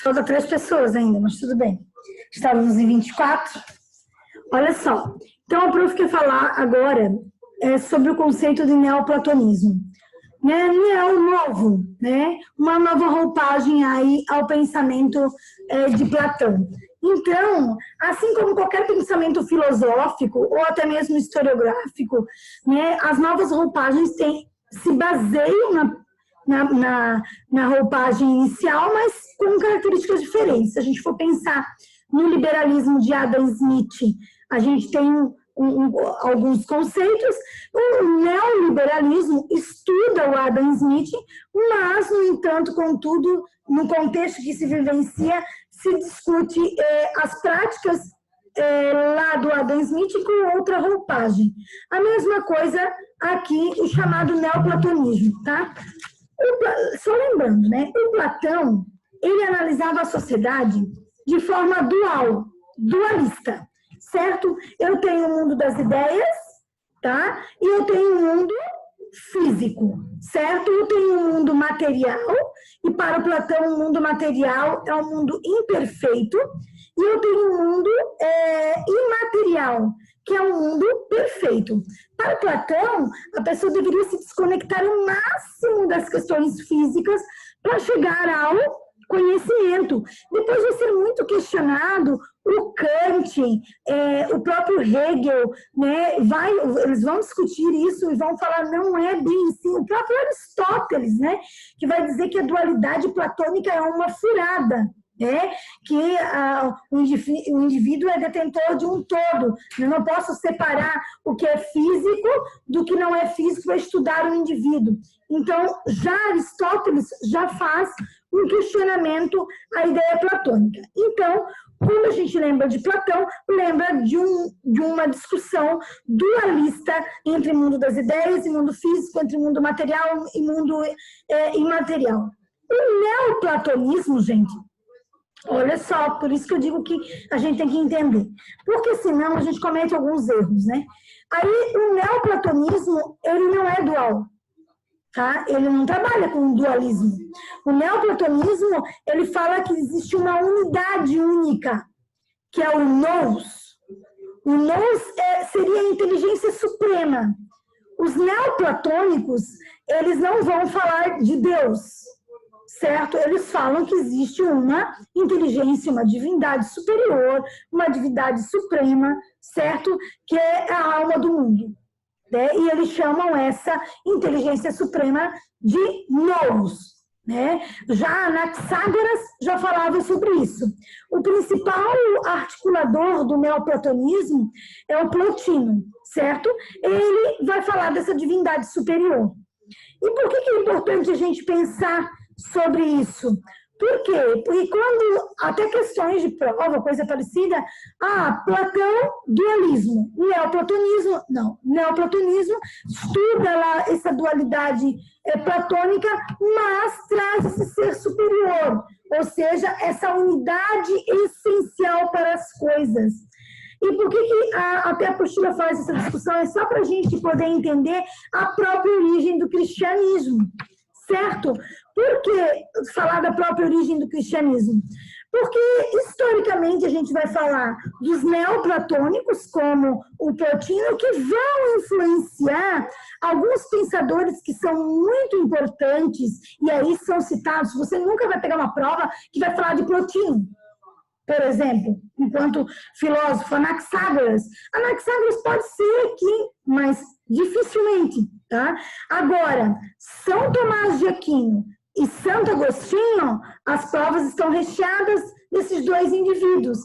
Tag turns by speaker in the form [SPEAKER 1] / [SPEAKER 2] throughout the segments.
[SPEAKER 1] Falta 3 pessoas ainda, mas tudo bem. Estávamos em 24. Olha só. Então, a prof quer falar agora sobre o conceito de neoplatonismo. Neo novo, né? Uma nova roupagem aí ao pensamento de Platão. Então, assim como qualquer pensamento filosófico ou até mesmo historiográfico, né, as novas roupagens se baseiam na roupagem inicial, mas com características diferentes. Se a gente for pensar no liberalismo de Adam Smith, a gente tem alguns conceitos. O neoliberalismo estuda o Adam Smith, mas, no entanto, contudo, no contexto que se vivencia, se discute as práticas lá do Adam Smith com outra roupagem. A mesma coisa aqui, o chamado neoplatonismo, tá? Só lembrando, né? O Platão, ele analisava a sociedade de forma dualista, certo? Eu tenho o mundo das ideias, tá? E eu tenho o mundo físico, certo? Eu tenho um mundo material, e para Platão o mundo material é um mundo imperfeito, e eu tenho um mundo imaterial, que é um mundo perfeito. Para Platão, a pessoa deveria se desconectar o máximo das questões físicas para chegar ao conhecimento. Depois de ser muito questionado, o Kant, o próprio Hegel, né, eles vão discutir isso e vão falar, não é bem assim. O próprio Aristóteles, né, que vai dizer que a dualidade platônica é uma furada, né, que o indivíduo é detentor de um todo. Eu não posso separar o que é físico do que não é físico para estudar o indivíduo. Então, já Aristóteles já faz um questionamento à ideia platônica. Então, quando a gente lembra de Platão, lembra de uma discussão dualista entre mundo das ideias e mundo físico, entre mundo material e mundo imaterial. O neoplatonismo, gente, olha só, por isso que eu digo que a gente tem que entender. Porque senão a gente comete alguns erros, né? Aí o neoplatonismo, ele não é dual. Tá? Ele não trabalha com dualismo. O neoplatonismo, ele fala que existe uma unidade única, que é o nous. O nous seria a inteligência suprema. Os neoplatônicos, eles não vão falar de Deus, certo? Eles falam que existe uma inteligência, uma divindade superior, uma divindade suprema, certo? Que é a alma do mundo. Né? E eles chamam essa inteligência suprema de nous. Né? Já Anaxágoras já falava sobre isso. O principal articulador do neoplatonismo é o Plotino, certo? Ele vai falar dessa divindade superior. E por que é importante a gente pensar sobre isso? Por quê? Porque quando, até questões de prova, coisa parecida, Platão, dualismo, neoplatonismo, não, neoplatonismo estuda lá essa dualidade platônica, mas traz esse ser superior, ou seja, essa unidade essencial para as coisas. E por que até a apostila faz essa discussão? É só para a gente poder entender a própria origem do cristianismo, certo? Por que falar da própria origem do cristianismo? Porque, historicamente, a gente vai falar dos neoplatônicos, como o Plotino, que vão influenciar alguns pensadores que são muito importantes, e aí são citados. Você nunca vai pegar uma prova que vai falar de Plotino, por exemplo, enquanto filósofo. Anaxágoras pode ser aqui, mas dificilmente, tá? Agora, São Tomás de Aquino e Santo Agostinho, as provas estão recheadas desses dois indivíduos.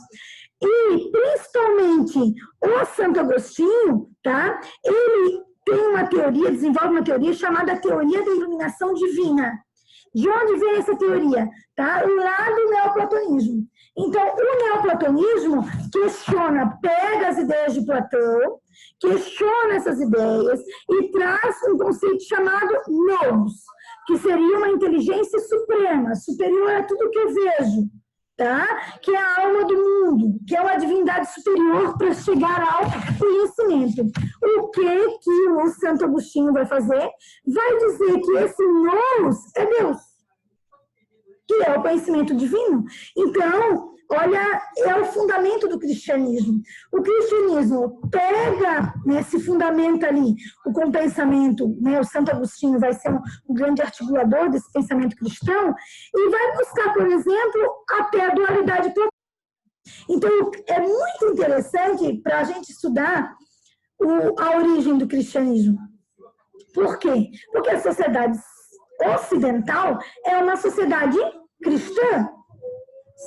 [SPEAKER 1] E, principalmente, o Santo Agostinho, tá? Ele tem uma teoria, desenvolve uma teoria chamada teoria da iluminação divina. De onde vem essa teoria? Tá? Lá do neoplatonismo. Então, o neoplatonismo pega as ideias de Platão, questiona essas ideias e traz um conceito chamado nous, que seria uma inteligência suprema, superior a tudo que eu vejo, tá? Que é a alma do mundo, que é uma divindade superior para chegar ao conhecimento. O que o Santo Agostinho vai fazer? Vai dizer que esse nous é Deus. que é o conhecimento divino. Então, olha, é o fundamento do cristianismo. O cristianismo pega, né, se fundamenta ali com o pensamento, né, o Santo Agostinho vai ser um grande articulador desse pensamento cristão, e vai buscar, por exemplo, até a dualidade platônica. Então, é muito interessante para a gente estudar a origem do cristianismo. Por quê? Porque a sociedade ocidental é uma sociedade cristã,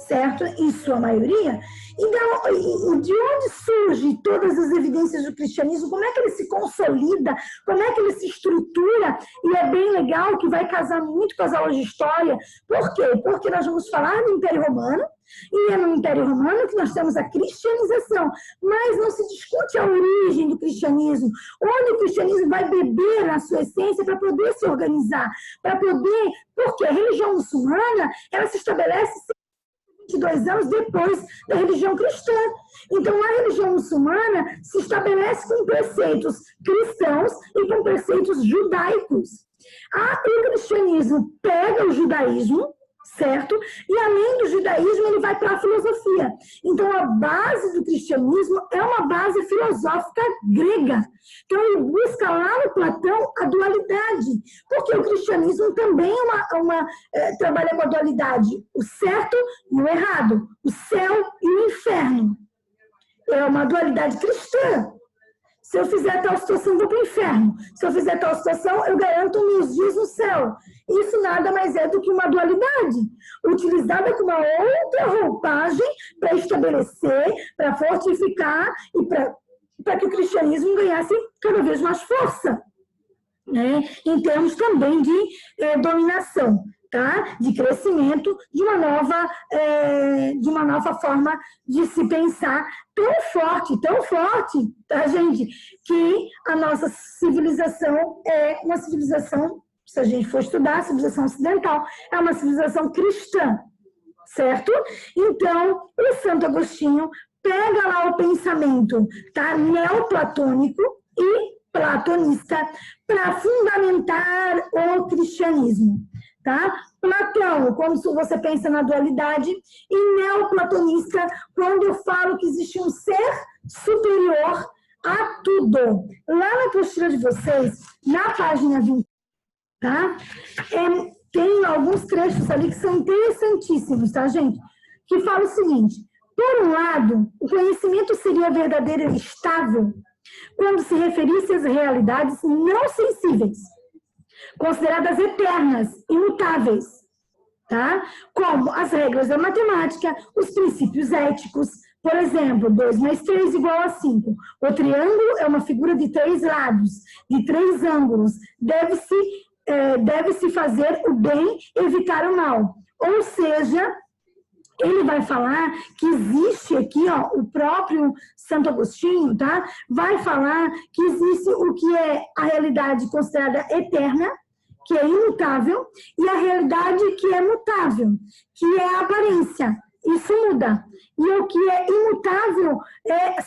[SPEAKER 1] certo? Em sua maioria. Então, de onde surgem todas as evidências do cristianismo? Como é que ele se consolida? Como é que ele se estrutura? E é bem legal que vai casar muito com as aulas de história. Por quê? Porque nós vamos falar do Império Romano, e é no Império Romano que nós temos a cristianização, mas não se discute a origem do cristianismo, onde o cristianismo vai beber na sua essência para poder se organizar, para poder... Porque a religião muçulmana, ela se estabelece 22 anos depois da religião cristã. Então, a religião muçulmana se estabelece com preceitos cristãos e com preceitos judaicos. O cristianismo pega o judaísmo, certo? E além do judaísmo, ele vai para a filosofia. Então, a base do cristianismo é uma base filosófica grega. Então, ele busca lá no Platão a dualidade, porque o cristianismo também trabalha com a dualidade, o certo e o errado, o céu e o inferno. É uma dualidade cristã. Se eu fizer tal situação, eu vou para o inferno. Se eu fizer tal situação, eu garanto meus dias no céu. Isso nada mais é do que uma dualidade, utilizada com uma outra roupagem para estabelecer, para fortificar e para que o cristianismo ganhasse cada vez mais força, né? Em termos também de dominação, tá? De crescimento, de uma nova forma de se pensar tão forte, tá, gente? Que a nossa civilização é uma civilização, se a gente for estudar, a civilização ocidental é uma civilização cristã, certo? Então, o Santo Agostinho pega lá o pensamento, tá, neoplatônico e platonista para fundamentar o cristianismo, tá? Platão, quando você pensa na dualidade, e neoplatonista, quando eu falo que existe um ser superior a tudo. Lá na apostila de vocês, na página 20, tá? Tem alguns trechos ali que são interessantíssimos, tá, gente? Que fala o seguinte: por um lado, o conhecimento seria verdadeiro e estável quando se referisse às realidades não sensíveis, consideradas eternas, imutáveis, tá? Como as regras da matemática, os princípios éticos. Por exemplo, 2 mais 3 igual a 5. O triângulo é uma figura de 3 lados, de 3 ângulos. Deve-se fazer o bem e evitar o mal. Ou seja, ele vai falar que existe aqui, ó, o próprio Santo Agostinho, tá? Vai falar que existe o que é a realidade considerada eterna, que é imutável, e a realidade que é mutável, que é a aparência. Isso muda. E o que é imutável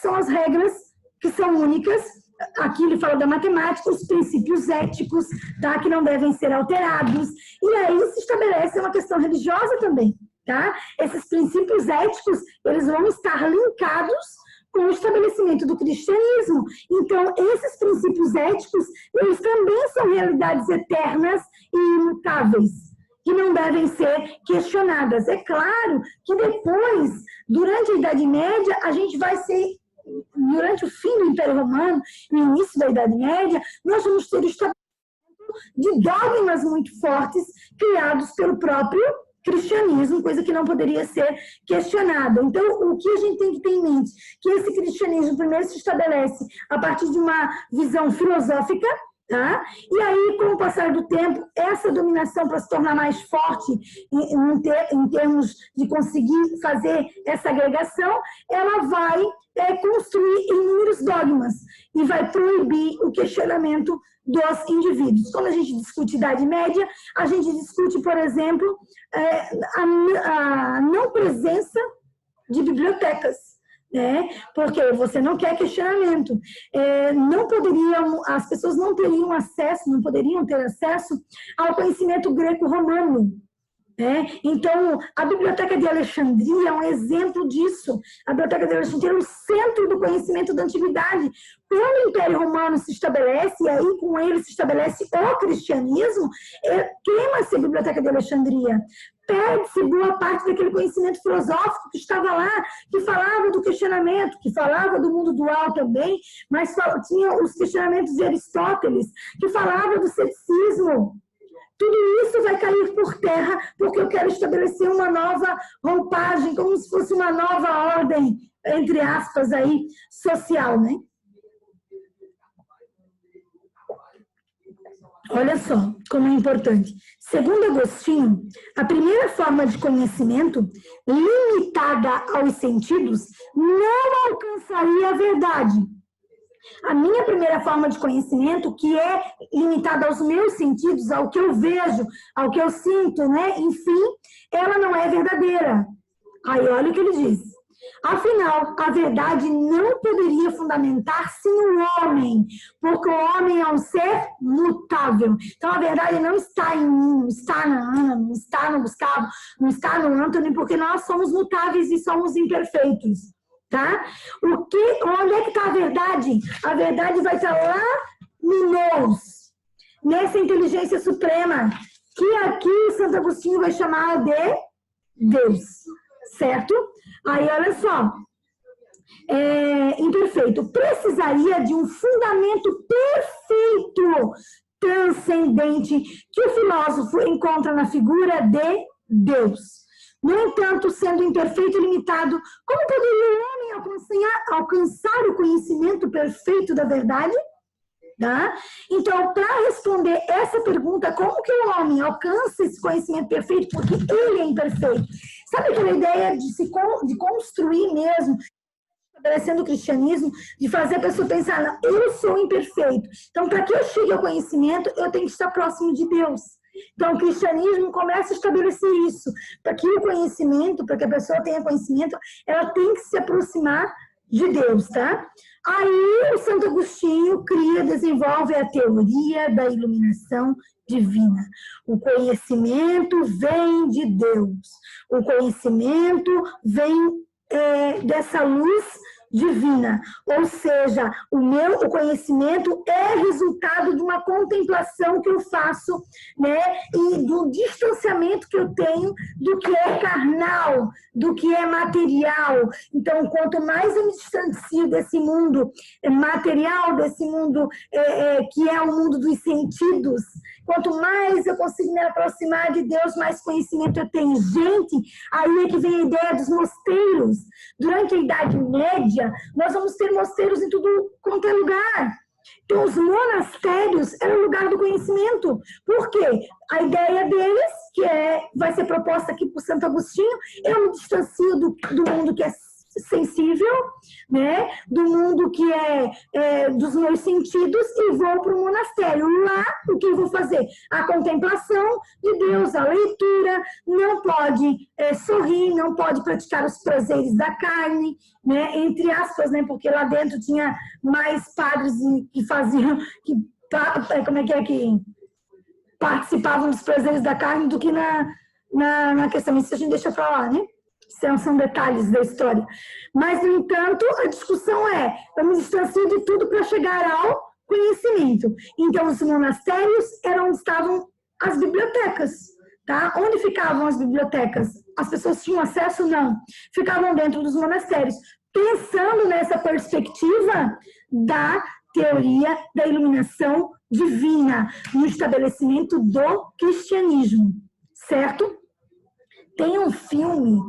[SPEAKER 1] são as regras que são únicas. Aqui ele fala da matemática, os princípios éticos, tá? Que não devem ser alterados. E aí se estabelece uma questão religiosa também, tá? Esses princípios éticos, eles vão estar linkados com o estabelecimento do cristianismo. Então, esses princípios éticos, eles também são realidades eternas e imutáveis, que não devem ser questionadas. É claro que depois, durante a Idade Média, a gente vai ser, durante o fim do Império Romano, no início da Idade Média, nós vamos ter o estabelecimento de dogmas muito fortes criados pelo próprio cristianismo, coisa que não poderia ser questionada. Então, o que a gente tem que ter em mente? Que esse cristianismo primeiro se estabelece a partir de uma visão filosófica, tá? E aí, com o passar do tempo, essa dominação, para se tornar mais forte em termos de conseguir fazer essa agregação, ela vai construir inúmeros dogmas e vai proibir o questionamento dos indivíduos. Quando a gente discute Idade Média, a gente discute, por exemplo, a não presença de bibliotecas, né? Porque você não quer questionamento. As pessoas não teriam acesso, não poderiam ter acesso ao conhecimento greco-romano, Então, a Biblioteca de Alexandria é um exemplo disso. A Biblioteca de Alexandria era o centro do conhecimento da antiguidade. Quando o Império Romano se estabelece, e aí com ele se estabelece o cristianismo, queima-se a Biblioteca de Alexandria. Perde-se boa parte daquele conhecimento filosófico que estava lá, que falava do questionamento, que falava do mundo dual também, mas tinha os questionamentos de Aristóteles, que falava do ceticismo. Tudo isso vai cair por terra, porque eu quero estabelecer uma nova roupagem, como se fosse uma nova ordem, entre aspas, aí, social, né? Olha só como é importante. Segundo Agostinho, a primeira forma de conhecimento, limitada aos sentidos, não alcançaria a verdade. A minha primeira forma de conhecimento, que é limitada aos meus sentidos, ao que eu vejo, ao que eu sinto, né? Enfim, ela não é verdadeira. Aí olha o que ele diz. Afinal, a verdade não poderia fundamentar-se no homem, porque o homem é um ser mutável. Então, a verdade não está em mim, não está na Ana, não está no Gustavo, não está no Anthony, porque nós somos mutáveis e somos imperfeitos. Tá? Onde é que está a verdade? A verdade vai estar lá no Nous, nessa inteligência suprema, que aqui o Santo Agostinho vai chamar de Deus, certo? Aí, olha só, imperfeito, precisaria de um fundamento perfeito, transcendente, que o filósofo encontra na figura de Deus. No entanto, sendo imperfeito e limitado, como poderia o homem alcançar o conhecimento perfeito da verdade? Tá? Então, para responder essa pergunta, como que o homem alcança esse conhecimento perfeito? Porque ele é imperfeito. Sabe aquela ideia de construir mesmo, estabelecendo o cristianismo, de fazer a pessoa pensar, não, eu sou imperfeito. Então, para que eu chegue ao conhecimento, eu tenho que estar próximo de Deus. Então, o cristianismo começa a estabelecer isso. Para que o conhecimento, para que a pessoa tenha conhecimento, ela tem que se aproximar de Deus, tá? Aí, o Santo Agostinho desenvolve a teoria da iluminação divina. O conhecimento vem de Deus. O conhecimento vem dessa luz divina, ou seja, o conhecimento é resultado de uma contemplação que eu faço, né, e do distanciamento que eu tenho do que é carnal, do que é material. Então, quanto mais eu me distancio desse mundo material, desse mundo que é o mundo dos sentidos, quanto mais eu consigo me aproximar de Deus, mais conhecimento eu tenho. Gente, aí é que vem a ideia dos mosteiros. Durante a Idade Média, nós vamos ter mosteiros em tudo quanto é lugar. Então, os monastérios eram o lugar do conhecimento. Por quê? A ideia deles, que vai ser proposta aqui por Santo Agostinho, eu me distancio do mundo que é sensível, né? Do mundo que dos meus sentidos, e vou para o monastério. Lá, o que eu vou fazer? A contemplação de Deus, a leitura, não pode sorrir, não pode praticar os prazeres da carne, né? Entre aspas, né? Porque lá dentro tinha mais padres que faziam, que participavam dos prazeres da carne do que na questão. Isso a gente deixa para lá, né? São detalhes da história. Mas, no entanto, a discussão eu me distancio de tudo para chegar ao conhecimento. Então, os monastérios eram onde estavam as bibliotecas. Tá? Onde ficavam as bibliotecas? As pessoas tinham acesso? Não. Ficavam dentro dos monastérios. Pensando nessa perspectiva da teoria da iluminação divina, no estabelecimento do cristianismo. Certo? Tem um filme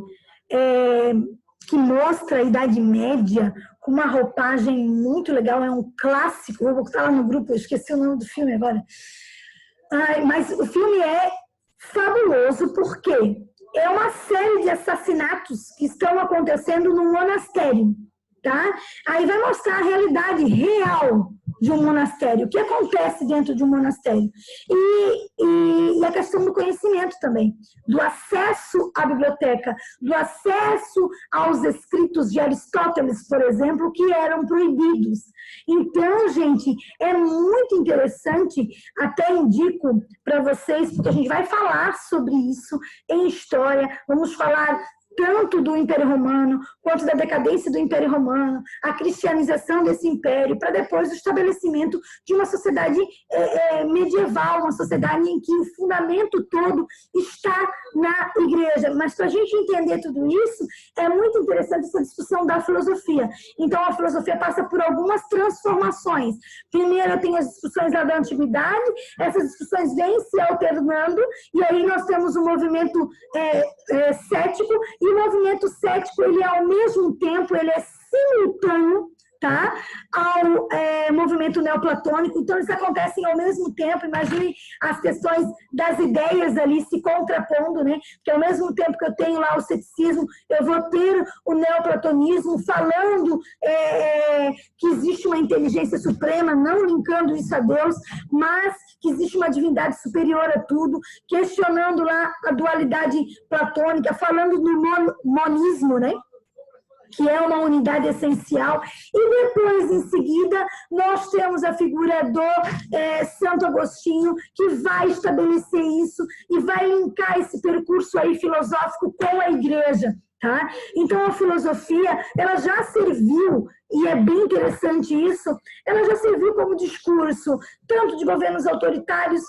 [SPEAKER 1] que mostra a Idade Média com uma roupagem muito legal, é um clássico, vou botar lá no grupo, eu esqueci o nome do filme agora. Mas o filme é fabuloso porque é uma série de assassinatos que estão acontecendo no monastério, tá? Aí vai mostrar a realidade real de um monastério, o que acontece dentro de um monastério. E a questão do conhecimento também, do acesso à biblioteca, do acesso aos escritos de Aristóteles, por exemplo, que eram proibidos. Então, gente, é muito interessante, até indico para vocês, porque a gente vai falar sobre isso em história, vamos falar tanto do Império Romano, quanto da decadência do Império Romano, a cristianização desse império, para depois o estabelecimento de uma sociedade medieval, uma sociedade em que o fundamento todo está na igreja. Mas para a gente entender tudo isso, é muito interessante essa discussão da filosofia. Então, a filosofia passa por algumas transformações. Primeiro, tem as discussões lá da antiguidade, essas discussões vêm se alternando, e aí nós temos um movimento cético, e o movimento cético, ele ao mesmo tempo, ele é simultâneo, tá? Ao movimento neoplatônico, então eles acontecem ao mesmo tempo. Imagine as questões das ideias ali se contrapondo, né? Porque ao mesmo tempo que eu tenho lá o ceticismo, eu vou ter o neoplatonismo falando que existe uma inteligência suprema, não linkando isso a Deus, mas que existe uma divindade superior a tudo, questionando lá a dualidade platônica, falando do monismo, né? Que é uma unidade essencial, e depois, em seguida, nós temos a figura do Santo Agostinho, que vai estabelecer isso e vai linkar esse percurso aí filosófico com a igreja, tá? Então, a filosofia, ela já serviu, e é bem interessante isso, ela já serviu como discurso, tanto de governos autoritários,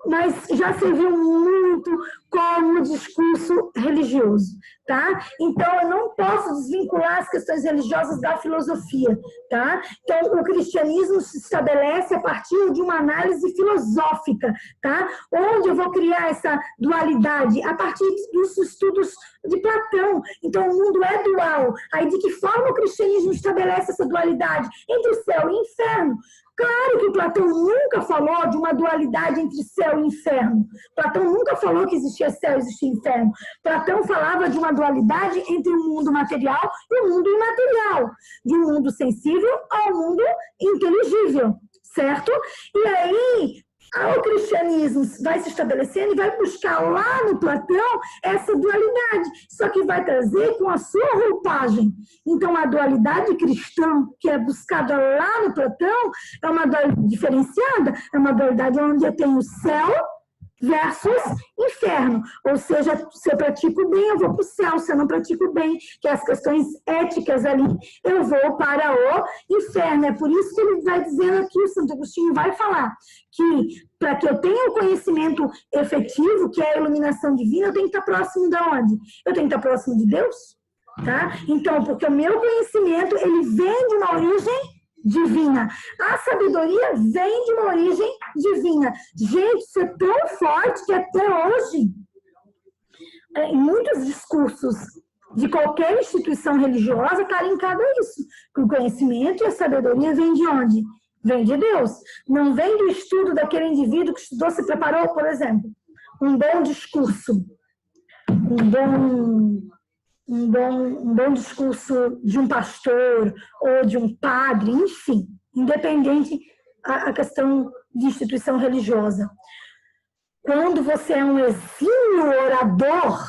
[SPEAKER 1] mas já serviu muito como discurso religioso, tá? Então, eu não posso desvincular as questões religiosas da filosofia, tá? Então, o cristianismo se estabelece a partir de uma análise filosófica, tá? Onde eu vou criar essa dualidade? A partir dos estudos de Platão. Então, o mundo é dual. Aí, de que forma o cristianismo estabelece essa dualidade entre céu e inferno? Claro que Platão nunca falou de uma dualidade entre céu e inferno. Platão nunca falou que existia céu e existia inferno. Platão falava de uma dualidade entre o mundo material e o mundo imaterial, de um mundo sensível ao mundo inteligível, certo? E aí, o cristianismo vai se estabelecendo e vai buscar lá no Platão essa dualidade, só que vai trazer com a sua roupagem. Então, a dualidade cristã, que é buscada lá no Platão, é uma dualidade diferenciada, é uma dualidade onde eu tenho céu versus inferno, ou seja, se eu pratico bem, eu vou para o céu, se eu não pratico bem, que as questões éticas ali, eu vou para o inferno. É por isso que ele vai dizendo aqui, o Santo Agostinho vai falar, que para que eu tenha o conhecimento efetivo, que é a iluminação divina, eu tenho que estar próximo de onde? Eu tenho que estar próximo de Deus, tá? Então, porque o meu conhecimento, ele vem de uma origem divina. A sabedoria vem de uma origem divina. Gente, isso é tão forte que até hoje, em muitos discursos de qualquer instituição religiosa, está linkado a isso. Que o conhecimento e a sabedoria vem de onde? Vem de Deus. Não vem do estudo daquele indivíduo que estudou, se preparou, por exemplo. Um bom discurso, um bom discurso de um pastor ou de um padre, enfim, independente a questão de instituição religiosa. Quando você é um exímio orador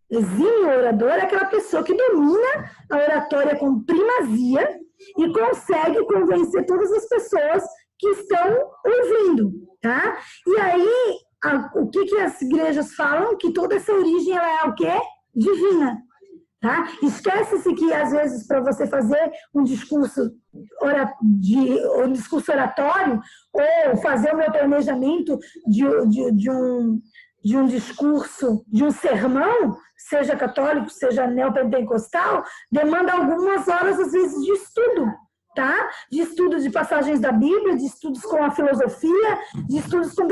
[SPEAKER 1] é aquela pessoa que domina a oratória com primazia e consegue convencer todas as pessoas que estão ouvindo, tá? E aí, o que as igrejas falam? Que toda essa origem ela é o quê? Divina. Tá? Esquece-se que, às vezes, para você fazer um discurso oratório ou fazer o meu planejamento de um discurso, de um sermão, seja católico, seja neopentecostal, demanda algumas horas, às vezes, de estudo. Tá? De estudo de passagens da Bíblia, de estudos com a filosofia, de estudos com...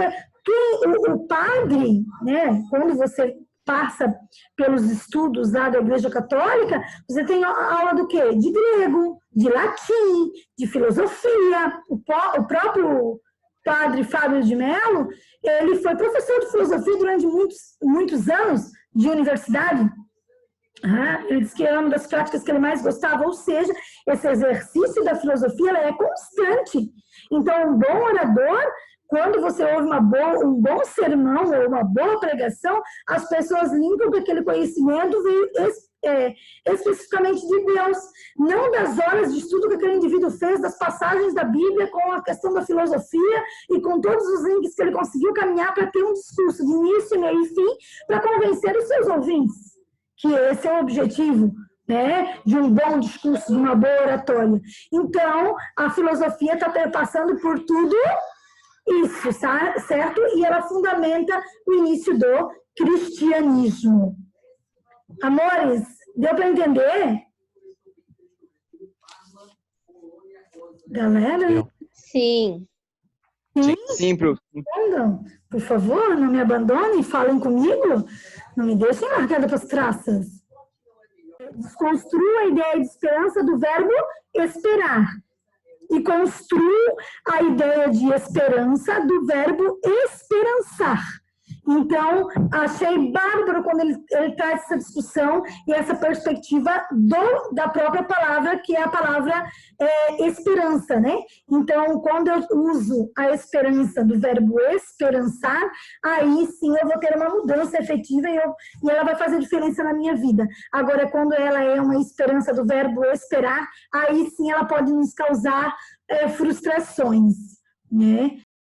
[SPEAKER 1] O padre, né, quando você passa pelos estudos lá da Igreja Católica, você tem aula do quê? De grego, de latim, de filosofia. O próprio padre Fábio de Mello, ele foi professor de filosofia durante muitos anos de universidade. Ele diz que é uma das práticas que ele mais gostava, ou seja, esse exercício da filosofia ela é constante. Então, um bom orador, quando você ouve um bom sermão ou uma boa pregação, as pessoas limpam que aquele conhecimento veio especificamente de Deus, não das horas de estudo que aquele indivíduo fez, das passagens da Bíblia com a questão da filosofia e com todos os links que ele conseguiu caminhar para ter um discurso de início, meio e fim, para convencer os seus ouvintes. Que esse é o objetivo, né, de um bom discurso, de uma boa oratória. Então, a filosofia está passando por tudo isso, certo? E ela fundamenta o início do cristianismo. Amores, deu para entender? Galera?
[SPEAKER 2] Sim.
[SPEAKER 3] Sim, prof.
[SPEAKER 1] Por favor, não me abandonem, falem comigo. Não me deixem marcada para as traças. Desconstruo a ideia de esperança do verbo esperar. E construo a ideia de esperança do verbo esperançar. Então, achei bárbaro quando ele traz essa discussão e essa perspectiva da própria palavra, que é a palavra esperança, né? Então, quando eu uso a esperança do verbo esperançar, aí sim eu vou ter uma mudança efetiva e ela vai fazer diferença na minha vida. Agora, quando ela é uma esperança do verbo esperar, aí sim ela pode nos causar frustrações, né?